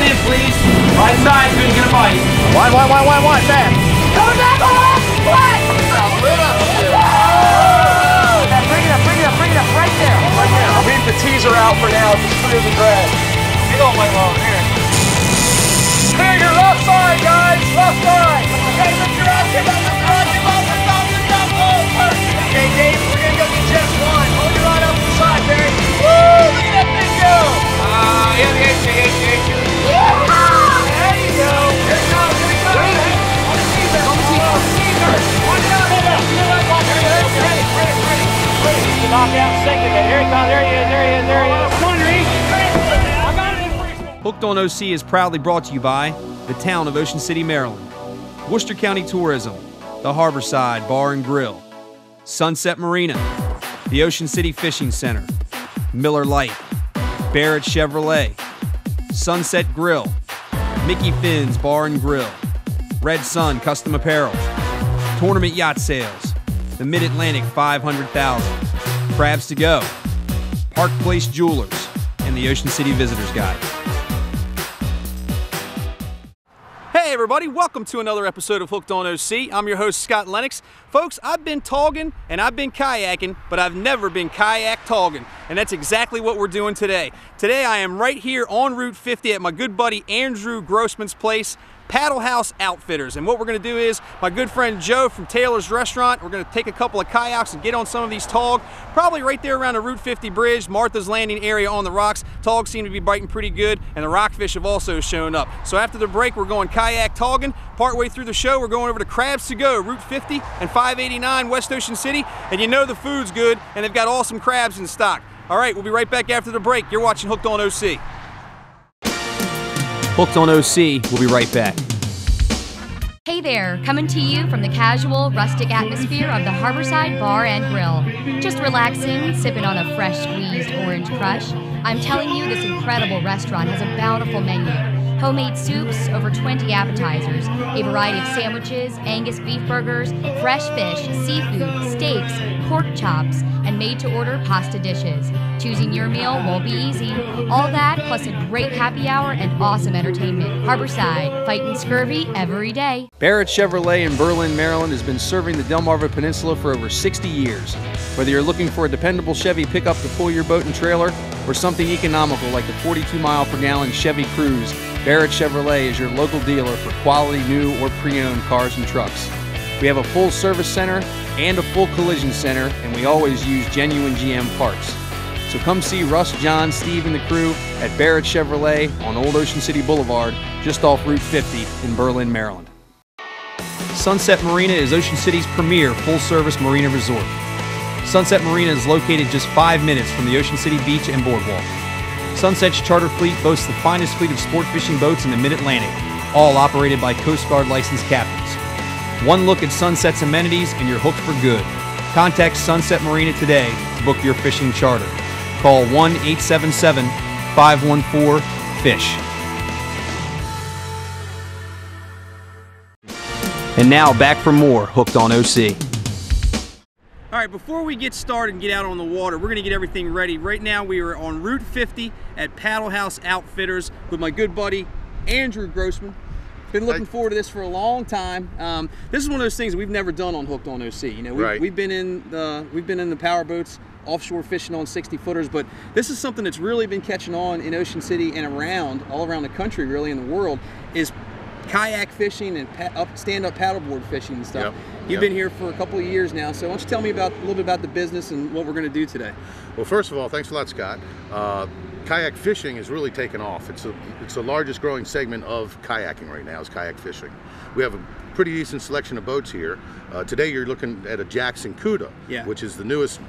Coming in, please. Right side, so you're gonna bite. One, fast. Coming back on us! What? Bring it up, right there. I'll leave the teaser out for now, just clear the drag. Get on my long here. Clear your left side, guys, left side. Okay, lift your arms, get up, lift your arms, get up, lift up, lift up. Oh, perfect. Okay, Dave, we're gonna go get just one. Hold your rod up to the side, Barry. Woo! Look at that thing go! Yeah, the H. Yeah! There you go. Here it comes, here it comes. On the teaser, on the teaser. Watch out. Ready. Knock out second. Here he comes. There he is. Come on, Reed. I got it in free. Hooked on OC is proudly brought to you by the town of Ocean City, Maryland, Worcester County Tourism, the Harborside Bar and Grill, Sunset Marina, the Ocean City Fishing Center, Miller Lite, Barrett Chevrolet, Sunset Grill, Mickey Finn's Bar and Grill, Red Sun Custom Apparel, Tournament Yacht Sales, the Mid-Atlantic 500,000, Crabs to Go, Park Place Jewelers, and the Ocean City Visitors Guide. Hey everybody, welcome to another episode of Hooked on OC. I'm your host, Scott Lenox. Folks, I've been togging and I've been kayaking, but I've never been kayak togging, and that's exactly what we're doing today. Today I am right here on Route 50 at my good buddy Andrew Grossman's place, Paddle House Outfitters. And what we're going to do is, my good friend Joe from Taylor's Restaurant, we're going to take a couple of kayaks and get on some of these tog, probably right there around the Route 50 bridge, Martha's Landing area on the rocks. Tog seem to be biting pretty good, and the rockfish have also shown up. So after the break, we're going kayak togging. Partway through the show, we're going over to Crabs to Go, Route 50 and 589 West Ocean City, and you know the food's good, and they've got awesome crabs in stock. All right, we'll be right back after the break. You're watching Hooked on OC. Hooked on OC, we'll be right back. Hey there, coming to you from the casual, rustic atmosphere of the Harborside Bar and Grill. Just relaxing, sipping on a fresh squeezed orange crush. I'm telling you, this incredible restaurant has a bountiful menu. Homemade soups, over 20 appetizers, a variety of sandwiches, Angus beef burgers, fresh fish, seafood, steaks, pork chops, and made-to-order pasta dishes. Choosing your meal won't be easy. All that plus a great happy hour and awesome entertainment. Harborside, fighting scurvy every day. Barrett Chevrolet in Berlin, Maryland has been serving the Delmarva Peninsula for over 60 years. Whether you're looking for a dependable Chevy pickup to pull your boat and trailer, or something economical like the 42-mile-per-gallon Chevy Cruze, Barrett Chevrolet is your local dealer for quality new or pre-owned cars and trucks. We have a full service center and a full collision center, and we always use genuine GM parts. So come see Russ, John, Steve, and the crew at Barrett Chevrolet on Old Ocean City Boulevard, just off Route 50 in Berlin, Maryland. Sunset Marina is Ocean City's premier full-service marina resort. Sunset Marina is located just 5 minutes from the Ocean City Beach and Boardwalk. Sunset's charter fleet boasts the finest fleet of sport fishing boats in the Mid-Atlantic, all operated by Coast Guard licensed captains. One look at Sunset's amenities and you're hooked for good. Contact Sunset Marina today to book your fishing charter. Call 1-877-514-FISH. And now back for more Hooked on OC. All right, before we get started and get out on the water, we're gonna get everything ready. Right now we are on Route 50 at Paddle House Outfitters with my good buddy, Andrew Grossman. Been looking forward to this for a long time. This is one of those things that we've never done on Hooked on OC. You know, we've been in the power boats, offshore fishing on 60-footers, but this is something that's really been catching on in Ocean City and all around the country, really, in the world, is kayak fishing and stand-up paddleboard fishing and stuff. You've been here for a couple of years now, so why don't you tell me a little bit about the business and what we're going to do today? Well, first of all, thanks a lot, Scott. Kayak fishing has really taken off. It's the largest growing segment of kayaking right now is kayak fishing. We have a pretty decent selection of boats here. Today you're looking at a Jackson Cuda, which is the newest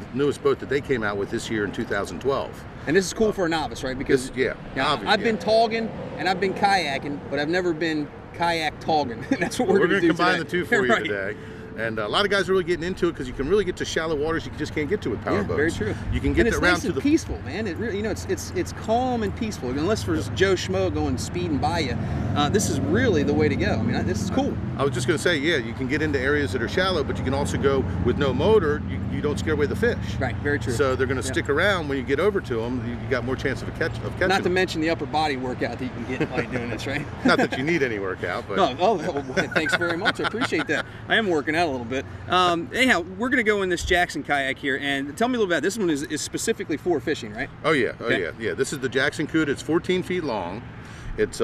boat that they came out with this year in 2012. And this is cool for a novice, right? Because I've been togging and I've been kayaking, but I've never been kayak togging. That's what we're going to do combine today. the two for you today. And a lot of guys are really getting into it because you can really get to shallow waters you just can't get to with power boats. Very true. You can get and it's around nice to and the peaceful, man. It really, you know, it's calm and peaceful. Unless there's Joe Schmo going speeding by you, this is really the way to go. I mean, this is cool. I was just going to say, yeah, you can get into areas that are shallow, but you can also go with no motor. You don't scare away the fish. Right. Very true. So they're going to stick around when you get over to them. You got more chance of catching Not to them. mention the upper body workout that you can get by doing this, right? Not that you need any workout, but no. Thanks very much. I appreciate that. I am working out a little bit. Anyhow, we're going to go in this Jackson kayak here, and tell me a little about this one. Is specifically for fishing, right? Oh yeah, Okay. yeah. This is the Jackson Cuda. It's 14 feet long. It's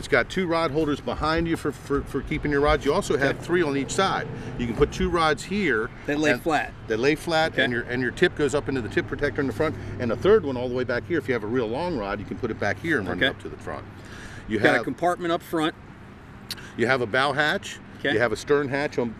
got 2 rod holders behind you for keeping your rods. You also have 3 on each side. You can put 2 rods here. They lay flat. They lay flat, Okay. and your tip goes up into the tip protector in the front, and a third one all the way back here. If you have a real long rod, you can put it back here and run it up to the front. You got have a compartment up front. You have a bow hatch. Okay. You have a stern hatch in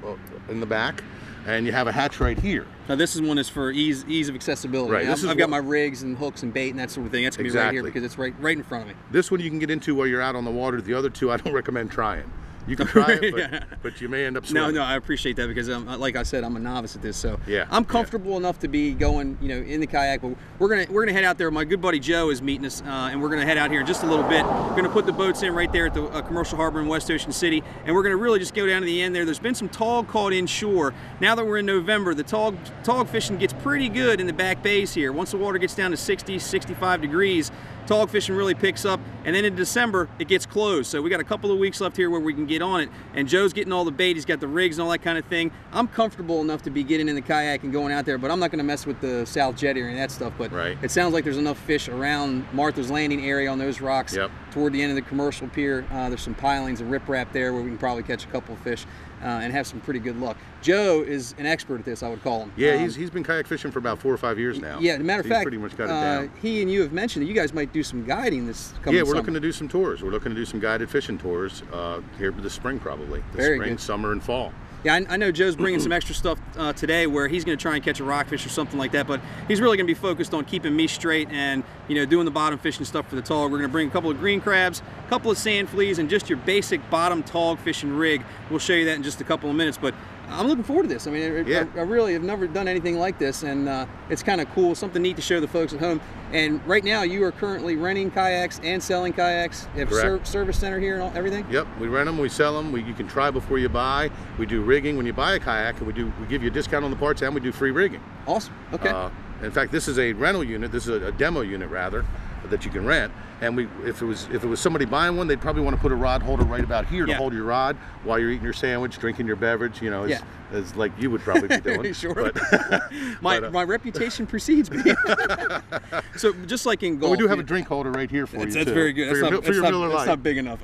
the back, and you have a hatch right here. Now this is one is for ease of accessibility. Right. I've got my rigs and hooks and bait and that sort of thing. That's gonna be right here because it's right in front of me. This one you can get into while you're out on the water. The other 2 I don't recommend trying. You can try it, but you may end up swimming. No, I appreciate that because, like I said, I'm a novice at this, so yeah, I'm comfortable enough to be going, you know, in the kayak. But we're gonna head out there. My good buddy Joe is meeting us, and we're gonna head out here in just a little bit. We're gonna put the boats in right there at the commercial harbor in West Ocean City, and we're gonna really just go down to the end there. There's been some tog caught inshore. Now that we're in November, the tog fishing gets pretty good in the back bays here. Once the water gets down to 60, 65 degrees. Tog fishing really picks up, and then in December it gets closed. So we got a couple of weeks left here where we can get on it. And Joe's getting all the bait, he's got the rigs and all that kind of thing. I'm comfortable enough to be getting in the kayak and going out there, but I'm not going to mess with the South Jetty or any of that stuff. But it sounds like there's enough fish around Martha's Landing area on those rocks. Toward the end of the commercial pier, there's some pilings and riprap there where we can probably catch a couple of fish and have some pretty good luck. Joe is an expert at this, I would call him. Yeah, he's been kayak fishing for about 4 or 5 years now. Yeah, as a matter of fact, pretty much got it down. He and you have mentioned that you guys might do some guiding this coming summer. summer. Looking to do some tours. We're looking to do some guided fishing tours here this spring, probably. Very spring, good. Summer, and fall. Yeah, I know Joe's bringing some extra stuff today where he's going to try and catch a rockfish or something like that, but he's really going to be focused on keeping me straight and, you know, doing the bottom fishing stuff for the tog. We're going to bring a couple of green crabs, a couple of sand fleas, and just your basic bottom tog fishing rig. We'll show you that in just a couple of minutes, but I'm looking forward to this. I mean, I really have never done anything like this, and it's kind of cool, something neat to show the folks at home. And right now, you are currently renting kayaks and selling kayaks. You have a service center here and everything? Yep, we rent them, we sell them. You can try before you buy. We do rigging when you buy a kayak, and we give you a discount on the parts, and we do free rigging. Awesome. Okay. In fact, this is a rental unit. This is a demo unit, rather, that you can rent. And if it was somebody buying one, they'd probably want to put a rod holder right about here to hold your rod while you're eating your sandwich, drinking your beverage. You know, as like you would probably be doing. Sure. But, my reputation precedes me. So just like in golf, we do have a drink holder right here for you. That's very good. That's not big enough.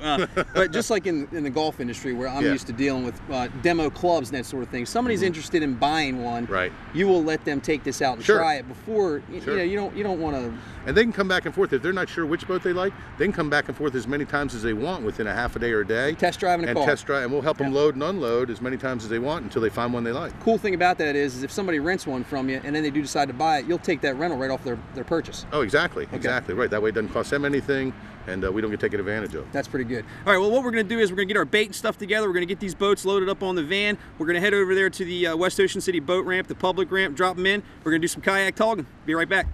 But just like in the golf industry, where I'm used to dealing with demo clubs and that sort of thing, somebody's interested in buying one. Right. You will let them take this out and try it before. You know, you don't want to. And they can come back and forth if they're not sure which boat they like. They can come back and forth as many times as they want within a half a day or a day. Test driving a car. Test drive, and we'll help them load and unload as many times as they want until they find one they like. Cool thing about that is if somebody rents one from you and then they do decide to buy it, you'll take that rental right off their purchase. Oh, exactly, exactly right. That way it doesn't cost them anything, and we don't get taken advantage of. That's pretty good. All right, well, what we're going to do is we're going to get our bait and stuff together. We're going to get these boats loaded up on the van. We're going to head over there to the West Ocean City boat ramp, the public ramp, drop them in. We're going to do some kayak togging. Be right back.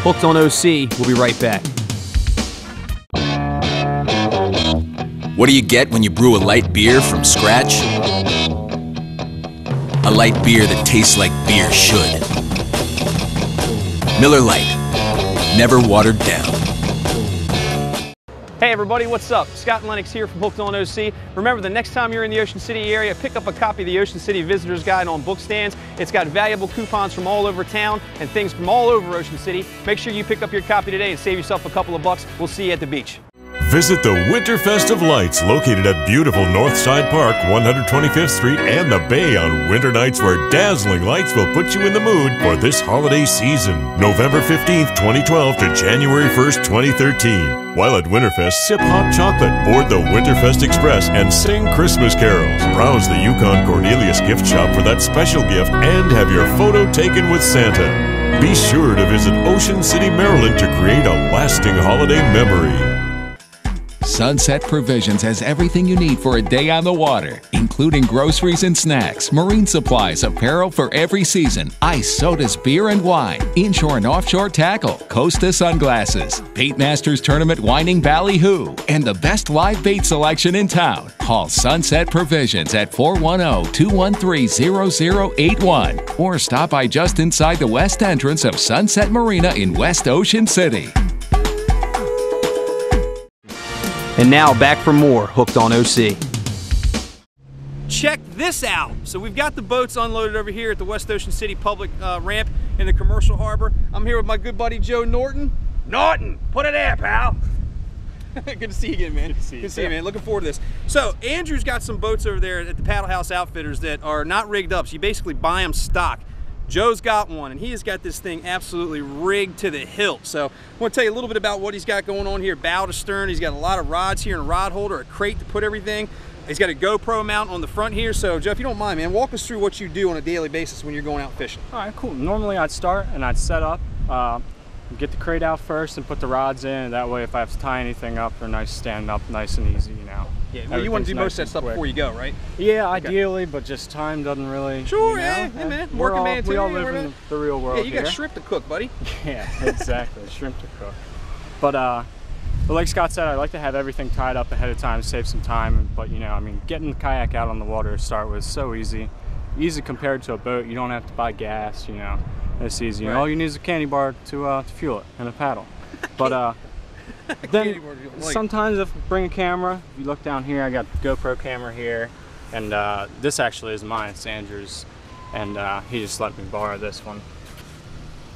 Hooked on OC. We'll be right back. What do you get when you brew a light beer from scratch? A light beer that tastes like beer should. Miller Lite, never watered down. Hey everybody, what's up? Scott Lenox here from Hooked on OC. Remember, the next time you're in the Ocean City area, pick up a copy of the Ocean City Visitor's Guide on book stands. It's got valuable coupons from all over town and things from all over Ocean City. Make sure you pick up your copy today and save yourself a couple of bucks. We'll see you at the beach. Visit the Winterfest of Lights, located at beautiful Northside Park, 125th Street, and the Bay on winter nights where dazzling lights will put you in the mood for this holiday season. November 15th, 2012 to January 1st, 2013. While at Winterfest, sip hot chocolate, board the Winterfest Express, and sing Christmas carols. Browse the Yukon Cornelius gift shop for that special gift and have your photo taken with Santa. Be sure to visit Ocean City, Maryland to create a lasting holiday memory. Sunset Provisions has everything you need for a day on the water, including groceries and snacks, marine supplies, apparel for every season, ice, sodas, beer and wine, inshore and offshore tackle, Costa sunglasses, Bait Masters Tournament whining ballyhoo, and the best live bait selection in town. Call Sunset Provisions at 410-213-0081 or stop by just inside the west entrance of Sunset Marina in West Ocean City. And now back for more Hooked on OC. Check this out. So we've got the boats unloaded over here at the West Ocean City public ramp in the commercial harbor. I'm here with my good buddy Joe Norton. Norton, put it there, pal. Good to see you again, man. Good to see you, man. Looking forward to this. So Andrew's got some boats over there at the Paddle House Outfitters that are not rigged up. So you basically buy them stock. Joe's got one, and he has got this thing absolutely rigged to the hilt. So I want to tell you a little bit about what he's got going on here, bow to stern. He's got a lot of rods here and a rod holder, a crate to put everything. He's got a GoPro mount on the front here. So Joe, if you don't mind, man, walk us through what you do on a daily basis when you're going out fishing. All right, cool. Normally I'd start and I'd set up, get the crate out first and put the rods in. That way if I have to tie anything up, they're nice stand up, nice and easy, you know. Yeah, well, you want to do most of that stuff before you go, right? Yeah, ideally, but just time doesn't really. Sure, you know, yeah, hey, man. Working man too. We all live in the real world. Yeah, you got here. shrimp to cook, buddy. Yeah, exactly, shrimp to cook. But like Scott said, I like to have everything tied up ahead of time, save some time. But you know, I mean, getting the kayak out on the water to start with is so easy. Easy compared to a boat. You don't have to buy gas. You know, it's easy. Right. All you need is a candy bar to fuel it and a paddle. But then sometimes if I bring a camera, if you look down here, I got the GoPro camera here, and this actually is mine, it's Andrew's, and he just let me borrow this one.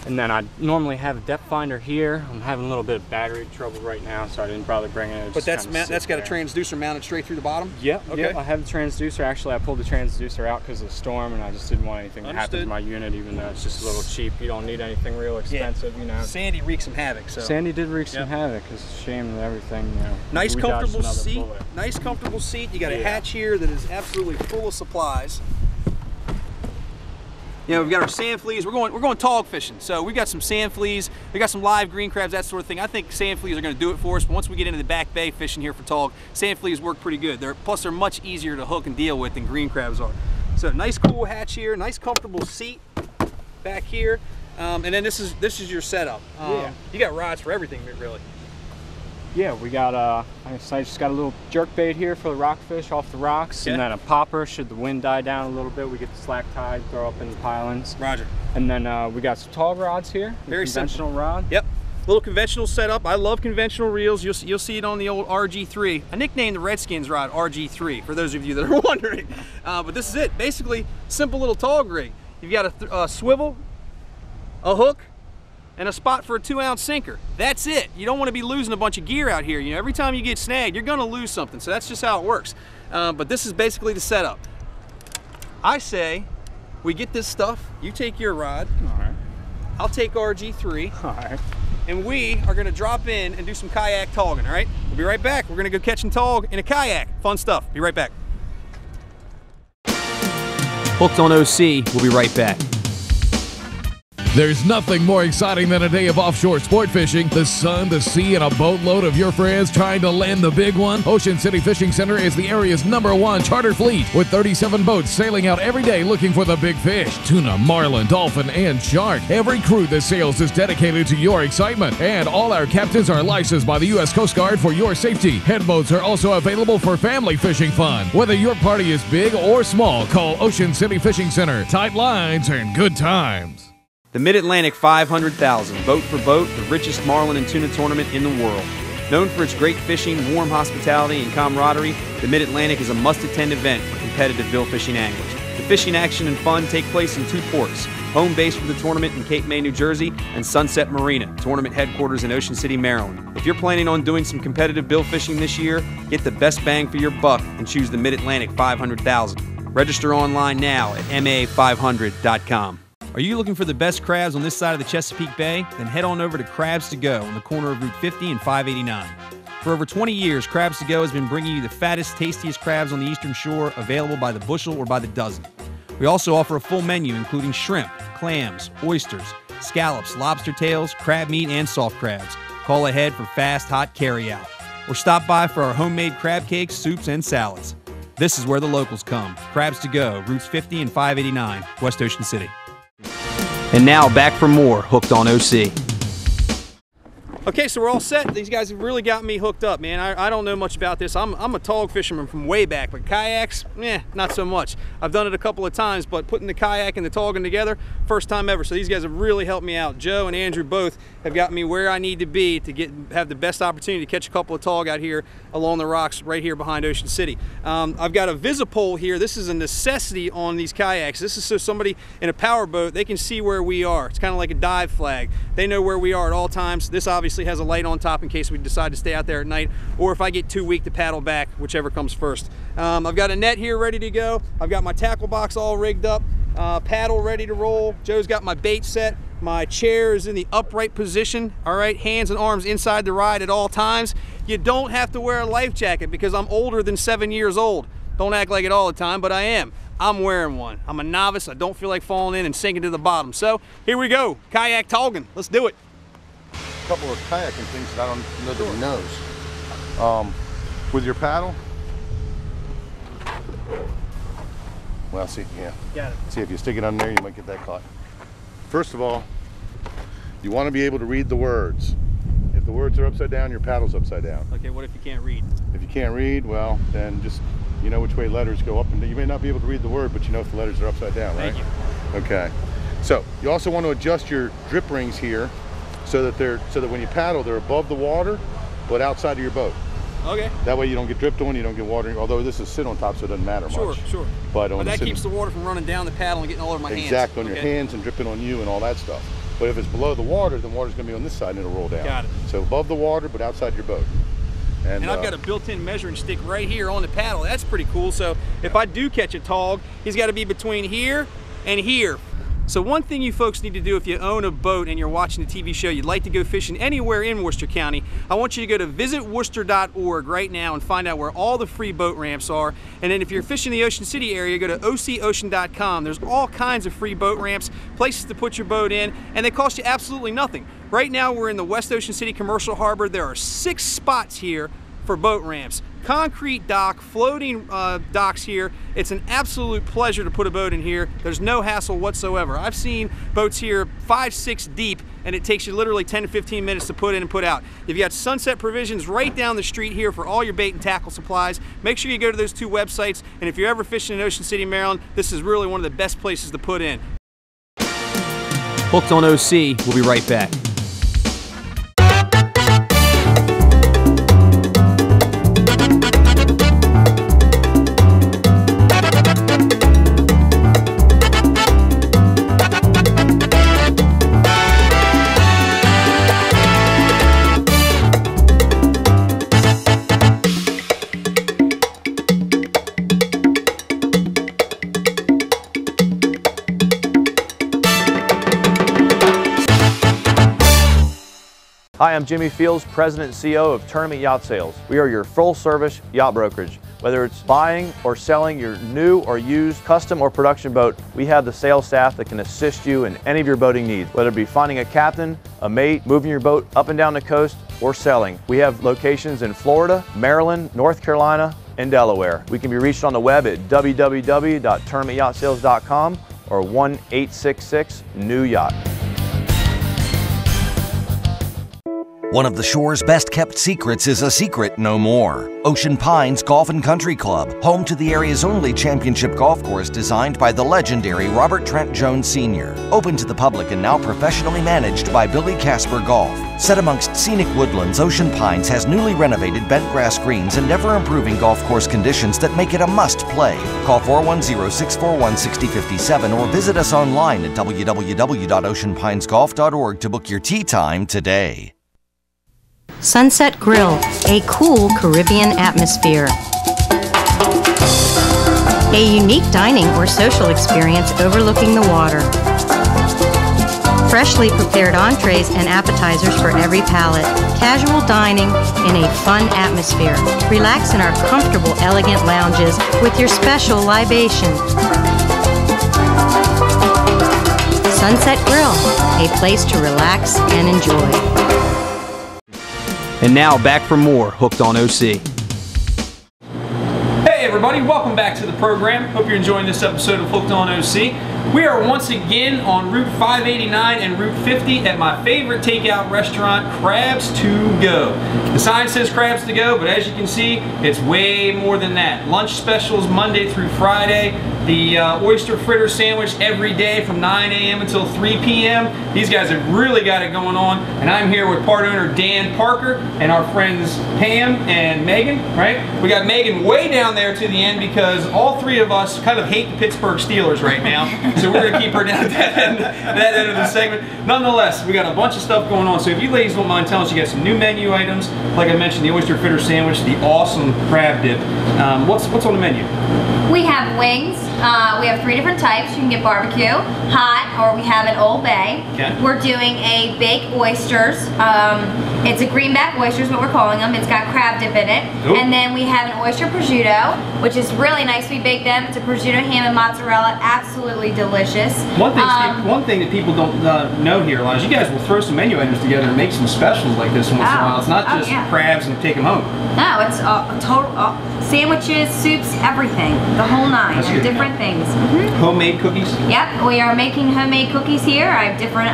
And then I normally have a depth finder here. I'm having a little bit of battery trouble right now, so I didn't bother bringing it. But that's got a transducer mounted straight through the bottom? Yep, okay. Yep, I have the transducer. Actually, I pulled the transducer out because of the storm, and I just didn't want anything to happen to my unit, even though it's just a little cheap. You don't need anything real expensive, you know. Sandy wreaked some havoc. So. Sandy did wreak some havoc. It's a shame that everything, you know. Nice comfortable seat. Nice comfortable seat. You got a hatch here that is absolutely full of supplies. You know, we've got our sand fleas. We're going tog fishing. So we've got some sand fleas. We got some live green crabs, that sort of thing. I think sand fleas are going to do it for us. But once we get into the back bay fishing here for tog, sand fleas work pretty good. Plus they're much easier to hook and deal with than green crabs are. So nice cool hatch here, nice comfortable seat back here, and then this is your setup. You got rods for everything, really. Yeah, we got I just got a little jerk bait here for the rockfish off the rocks, and then a popper should the wind die down a little bit. We get the slack tide, throw up in the pilings. Roger. And then we got some tog rods here. Very conventional simple. rod. Yep. Little conventional setup. I love conventional reels. You'll see it on the old RG3. I nicknamed the Redskins rod RG3 for those of you that are wondering. But this is it. Basically, simple little tog rig. You've got a swivel, a hook, and a spot for a 2-ounce sinker. That's it. You don't want to be losing a bunch of gear out here. You know, every time you get snagged, you're going to lose something. So that's just how it works. But this is basically the setup. I say we get this stuff. You take your rod. All right. I'll take RG3. All right. And we are going to drop in and do some kayak togging. All right. We'll be right back. We're going to go catch and tog in a kayak. Fun stuff. Be right back. Hooked on OC. We'll be right back. There's nothing more exciting than a day of offshore sport fishing. The sun, the sea, and a boatload of your friends trying to land the big one. Ocean City Fishing Center is the area's #1 charter fleet with 37 boats sailing out every day looking for the big fish. Tuna, marlin, dolphin, and shark. Every crew that sails is dedicated to your excitement. And all our captains are licensed by the U.S. Coast Guard for your safety. Head boats are also available for family fishing fun. Whether your party is big or small, call Ocean City Fishing Center. Tight lines and good times. The Mid-Atlantic 500,000, boat for boat, the richest marlin and tuna tournament in the world. Known for its great fishing, warm hospitality, and camaraderie, the Mid-Atlantic is a must-attend event for competitive bill fishing anglers. The fishing action and fun take place in 2 ports, home base for the tournament in Cape May, New Jersey, and Sunset Marina, tournament headquarters in Ocean City, Maryland. If you're planning on doing some competitive bill fishing this year, get the best bang for your buck and choose the Mid-Atlantic 500,000. Register online now at ma500.com. Are you looking for the best crabs on this side of the Chesapeake Bay? Then head on over to Crabs to Go on the corner of Route 50 and 589. For over 20 years, Crabs to Go has been bringing you the fattest, tastiest crabs on the Eastern Shore, available by the bushel or by the dozen. We also offer a full menu including shrimp, clams, oysters, scallops, lobster tails, crab meat, and soft crabs. Call ahead for fast, hot carryout. or stop by for our homemade crab cakes, soups, and salads. This is where the locals come. Crabs to Go, routes 50 and 589, West Ocean City. And now back for more Hooked on OC. Okay, so we're all set. These guys have really got me hooked up, man. I don't know much about this. I'm a tog fisherman from way back, but kayaks, not so much. I've done it a couple of times, but putting the kayak and the togging together, first time ever. So these guys have really helped me out. Joe and Andrew both have got me where I need to be to have the best opportunity to catch a couple of tog out here along the rocks right here behind Ocean City. I've got a visipole here. This is a necessity on these kayaks. This is so somebody in a power boat, they can see where we are. It's kind of like a dive flag. They know where we are at all times. This obviously has a light on top in case we decide to stay out there at night, or if I get too weak to paddle back, whichever comes first. I've got a net here ready to go. I've got my tackle box all rigged up, paddle ready to roll. Joe's got my bait set. My chair is in the upright position. All right, hands and arms inside the ride at all times. You don't have to wear a life jacket because I'm older than 7 years old. Don't act like it all the time, but I am. I'm wearing one. I'm a novice. I don't feel like falling in and sinking to the bottom. So here we go, kayak togging. Let's do it. A couple of kayaking things that I don't know that he knows. With your paddle, well, see, yeah. Got it. See, if you stick it on there, you might get that caught. First of all, you want to be able to read the words. If the words are upside down, your paddle's upside down. Okay, what if you can't read? If you can't read, well, then just, you know which way letters go up and down. You may not be able to read the word, but you know if the letters are upside down, right? Thank you. Okay. So you also want to adjust your drip rings here so that when you paddle, they're above the water, but outside of your boat. Okay. That way you don't get dripped on, you don't get water, although this is sit on top, so it doesn't matter much. Sure. But that keeps the water from running down the paddle and getting all over my hands. Exactly, on your hands and dripping on you and all that stuff. But if it's below the water, then water's going to be on this side and it'll roll down. Got it. So above the water, but outside your boat. And I've got a built-in measuring stick right here on the paddle. That's pretty cool. So if I do catch a tog, he's got to be between here and here. So one thing you folks need to do if you own a boat and you're watching the TV show, you'd like to go fishing anywhere in Worcester County, I want you to go to visitworcester.org right now and find out where all the free boat ramps are. And then if you're fishing the Ocean City area, go to ococean.com. There's all kinds of free boat ramps, places to put your boat in, and they cost you absolutely nothing. Right now we're in the West Ocean City Commercial Harbor. There are 6 spots here for boat ramps. Concrete dock, floating docks here. It's an absolute pleasure to put a boat in here. There's no hassle whatsoever. I've seen boats here 5, 6 deep, and it takes you literally 10 to 15 minutes to put in and put out. You've got Sunset Provisions right down the street here for all your bait and tackle supplies. Make sure you go to those 2 websites, and if you're ever fishing in Ocean City, Maryland, this is really one of the best places to put in. Hooked on OC, we'll be right back. Hi, I'm Jimmy Fields, President and CEO of Tournament Yacht Sales. We are your full-service yacht brokerage. Whether it's buying or selling your new or used custom or production boat, we have the sales staff that can assist you in any of your boating needs, whether it be finding a captain, a mate, moving your boat up and down the coast, or selling. We have locations in Florida, Maryland, North Carolina, and Delaware. We can be reached on the web at www.tournamentyachtsales.com or 1-866-NEW-YACHT. One of the shore's best-kept secrets is a secret no more. Ocean Pines Golf and Country Club, home to the area's only championship golf course designed by the legendary Robert Trent Jones Sr. Open to the public and now professionally managed by Billy Casper Golf. Set amongst scenic woodlands, Ocean Pines has newly renovated bent grass greens and ever-improving golf course conditions that make it a must-play. Call 410-641-6057 or visit us online at www.oceanpinesgolf.org to book your tee time today. Sunset Grill, a cool Caribbean atmosphere. A unique dining or social experience overlooking the water. Freshly prepared entrees and appetizers for every palate. Casual dining in a fun atmosphere. Relax in our comfortable, elegant lounges with your special libation. Sunset Grill, a place to relax and enjoy. And now back for more Hooked on OC. Hey everybody, welcome back to the program. Hope you're enjoying this episode of Hooked on OC. We are once again on Route 589 and Route 50 at my favorite takeout restaurant, Crabs to Go. The sign says Crabs to Go, but as you can see, it's way more than that. Lunch specials Monday through Friday. The oyster fritter sandwich every day from 9 a.m. until 3 p.m. These guys have really got it going on. And I'm here with part owner Dan Parker and our friends Pam and Megan, right? We got Megan way down there to the end because all three of us kind of hate the Pittsburgh Steelers right now. So we're going to keep her down at that end of the segment. Nonetheless, we got a bunch of stuff going on. So if you ladies don't mind telling us, you got some new menu items. Like I mentioned, the oyster fritter sandwich, the awesome crab dip. What's on the menu? We have wings. We have 3 different types. You can get barbecue, hot, or we have an Old Bay. Okay. We're doing a baked oysters. It's a greenback oyster is what we're calling them. It's got crab dip in it. Ooh. And then we have an oyster prosciutto, which is really nice. We bake them. It's a prosciutto, ham, and mozzarella. Absolutely delicious. One thing that people don't know here, Elijah, you guys will throw some menu items together and make some specials like this once in a while. It's not just crabs and take them home. No, it's total sandwiches, soups, everything. The whole nine. And different things. Homemade cookies? Yep, we are making homemade cookies here. I have different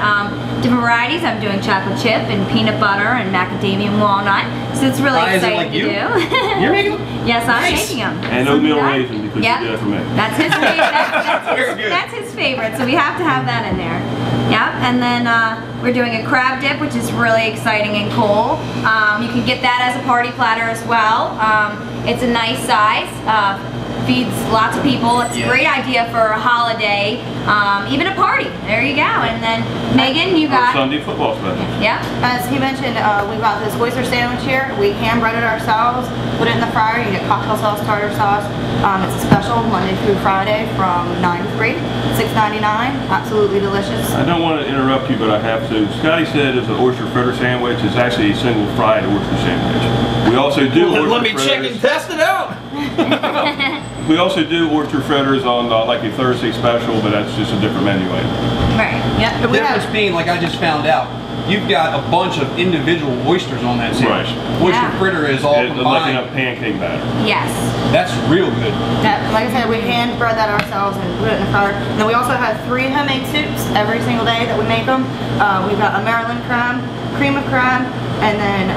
varieties. I'm doing chocolate chip and peanut butter and macadamia and walnut. So it's really exciting to do. You're making them? Yes, I'm making them. And oatmeal raisin because you did it for me. That's his favorite. That's his favorite. So we have to have that in there. Yep, and then we're doing a crab dip, which is really exciting and cool. You can get that as a party platter as well. It's a nice size. Feeds lots of people. It's a great idea for a holiday, even a party. There you go. And then Megan, you got Sunday football special. Yeah. As he mentioned, we got this oyster sandwich here. We hand bread it ourselves, put it in the fryer. You get cocktail sauce, tartar sauce. It's a special Monday through Friday from 9 to 3, $6.99. Absolutely delicious. I don't want to interrupt you, but I have to. Scotty said it's an oyster fritter sandwich. It's actually a single fried oyster sandwich. We also do let me check and test it out. We also do oyster fritters on like a Thursday special, but that's just a different menu item. Right. Yeah. The difference being, like I just found out, you've got a bunch of individual oysters on that sandwich. Right. Oyster fritter is all combined. Like a pancake batter. Yes. That's real good. Like I said, we hand bread that ourselves and put it in the fryer. And then we also have 3 homemade soups every single day that we make them. We've got a Maryland crab, cream of crab, and then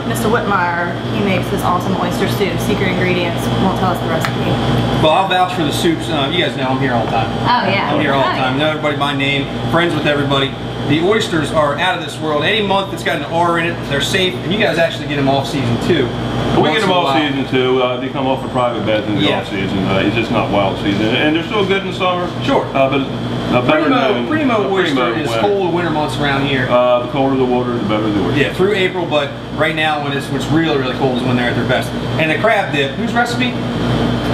Mr. Whitmire, he makes this awesome oyster soup. Secret ingredients, won't tell us the recipe. Well, I'll vouch for the soups. You guys know I'm here all the time. Oh yeah. I'm here all the time. Know everybody by name, friends with everybody. The oysters are out of this world. Any month that's got an R in it, they're safe. And you guys actually get them off season too. We get them off season too. They come off for private beds in the off season. It's just not wild season, and they're still good in the summer. Sure. But Primo oyster is cold winter months around here. The colder the water, the better the oyster. Yeah, through April, but right now when it's really, really cold is when they're at their best. And the crab dip, whose recipe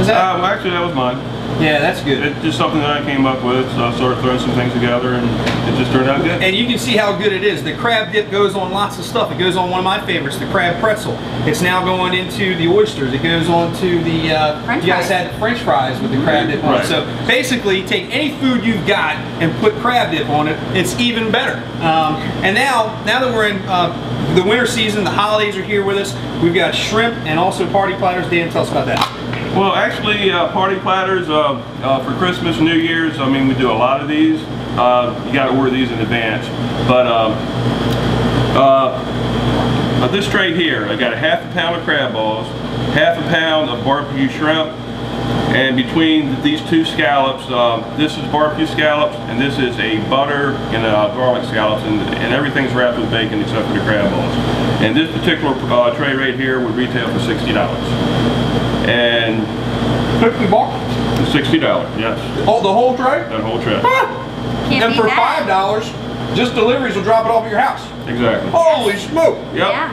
is that? Well, actually, that was mine. Yeah, that's good. It's just something that I came up with, so I started throwing some things together, and it just turned out good. And you can see how good it is. The crab dip goes on lots of stuff. It goes on one of my favorites, the crab pretzel. It's now going into the oysters. It goes on to the, you guys had French fries with the crab dip on it. So basically, take any food you've got and put crab dip on it, it's even better. And now that we're in the winter season, the holidays are here with us, we've got shrimp and also party platters. Dan, tell us about that. Well, actually, party platters for Christmas, New Year's, I mean, we do a lot of these. You got to order these in advance. But this tray here, I got a ½ pound of crab balls, ½ pound of barbecue shrimp, and between these 2 scallops, this is barbecue scallops, and this is a butter and garlic scallops, and everything's wrapped with bacon except for the crab balls. And this particular tray right here would retail for $60. And $50? $60, yes. Oh, the whole tray? That whole tray. And for $5, just deliveries will drop it off at your house. Exactly. Holy smoke! Yep. Yeah.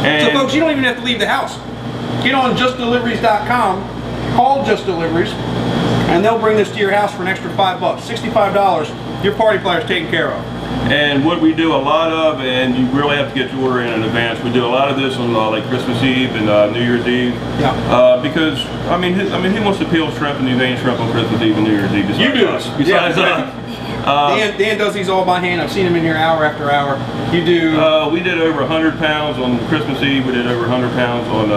And so folks, you don't even have to leave the house. Get on justdeliveries.com, call Just Deliveries, and they'll bring this to your house for an extra $5. $65, your party platter's taken care of. And what we do a lot of, and you really have to get your order in advance, we do a lot of this on like Christmas Eve and New Year's Eve. Yeah. Because I mean, who wants to peel shrimp and vein shrimp on Christmas Eve and New Year's Eve? You do. Besides Dan does these all by hand. I've seen him in here hour after hour. You do? We did over 100 pounds on Christmas Eve. We did over 100 pounds on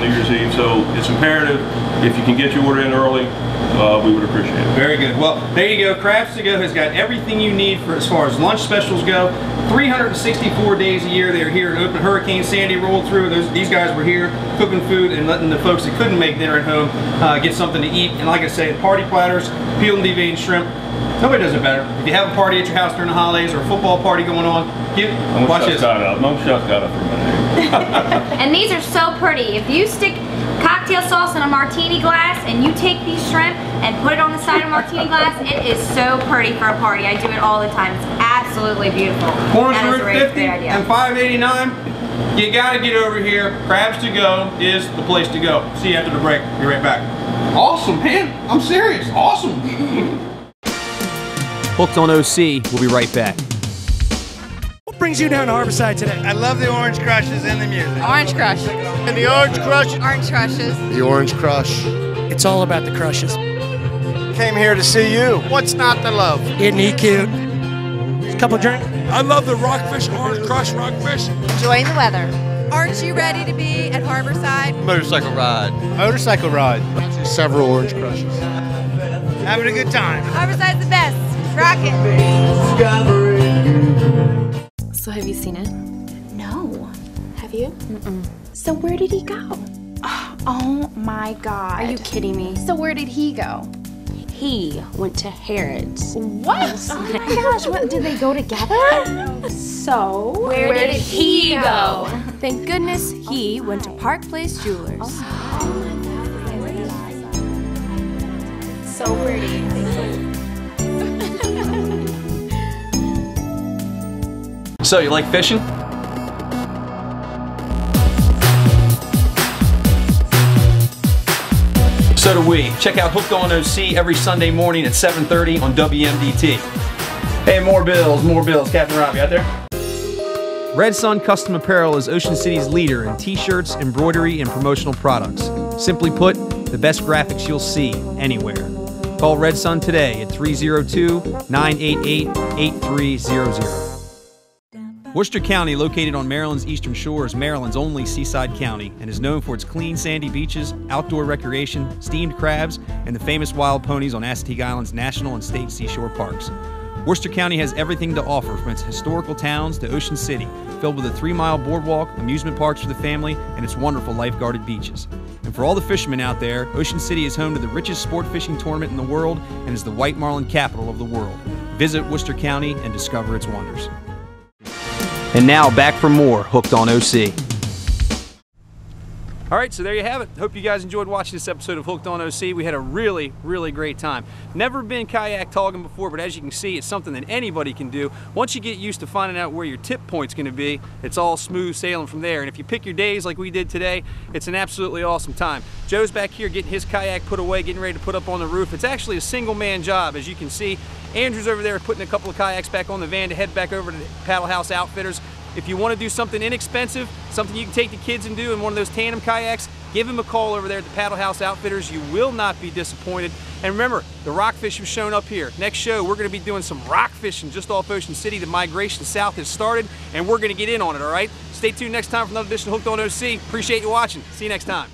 New Year's Eve. So it's imperative, if you can get your order in early, we would appreciate it. Very good. Well, there you go. Crabs to Go has got everything you need for as far as lunch specials go. 364 days a year they're here in open. Hurricane Sandy rolled through. These guys were here cooking food and letting the folks that couldn't make dinner at home get something to eat. And like I say, party platters, peeled and deveined shrimp. Nobody does it better. If you have a party at your house during the holidays or a football party going on, watch this. Mom Chef's got it for me. And these are so pretty. If you stick cocktail sauce in a martini glass and you take these shrimp and put it on the side of a martini glass, it is so pretty for a party. I do it all the time. It's absolutely beautiful. Corners That is are a great 50 idea. and $5.89. You gotta get over here. Crabs to Go is the place to go. See you after the break. Be right back. Awesome, man. I'm serious. Awesome. Hooked on OC. We'll be right back. What brings you down to Harborside today? I love the Orange Crushes and the music. Orange Crush. And the Orange Crush. Orange Crushes. The Orange Crush. It's all about the crushes. Came here to see you. What's not to love? Isn't he cute? A couple drinks. I love the Rockfish, Orange Crush Rockfish. Enjoying the weather. Aren't you ready to be at Harborside? Motorcycle ride. Motorcycle ride. Several Orange Crushes. Having a good time. Harborside's the best. Rock it. So have you seen it? No. Have you? Mm-mm. So where did he go? Oh my God. Are you kidding me? So where did he go? He went to Harrods. What? Oh my gosh, what, did they go together? So, Where did he go? Thank goodness he went to Park Place Jewelers. So pretty. So, you like fishing? So do we. Check out Hooked on OC every Sunday morning at 7:30 on WMDT. Hey, more bills. Captain Robbie out there? Red Sun Custom Apparel is Ocean City's leader in t-shirts, embroidery, and promotional products. Simply put, the best graphics you'll see anywhere. Call Red Sun today at 302-988-8300. Worcester County, located on Maryland's eastern shore, is Maryland's only seaside county and is known for its clean sandy beaches, outdoor recreation, steamed crabs, and the famous wild ponies on Assateague Island's national and state seashore parks. Worcester County has everything to offer, from its historical towns to Ocean City, filled with a 3-mile boardwalk, amusement parks for the family, and its wonderful lifeguarded beaches. And for all the fishermen out there, Ocean City is home to the richest sport fishing tournament in the world and is the white marlin capital of the world. Visit Worcester County and discover its wonders. And now back for more Hooked on OC. All right, so there you have it. Hope you guys enjoyed watching this episode of Hooked on OC. We had a really, really great time. Never been kayak togging before, but as you can see, it's something that anybody can do. Once you get used to finding out where your tip point's gonna be, it's all smooth sailing from there. And if you pick your days like we did today, it's an absolutely awesome time. Joe's back here getting his kayak put away, getting ready to put up on the roof. It's actually a single-man job, as you can see. Andrew's over there putting a couple of kayaks back on the van to head back over to the Paddle House Outfitters. If you want to do something inexpensive, something you can take the kids and do in one of those tandem kayaks, give them a call over there at the Paddle House Outfitters. You will not be disappointed. And remember, the rockfish have shown up here. Next show, we're going to be doing some rock fishing just off Ocean City. The migration south has started, and we're going to get in on it, all right? Stay tuned next time for another edition of Hooked on OC. Appreciate you watching. See you next time.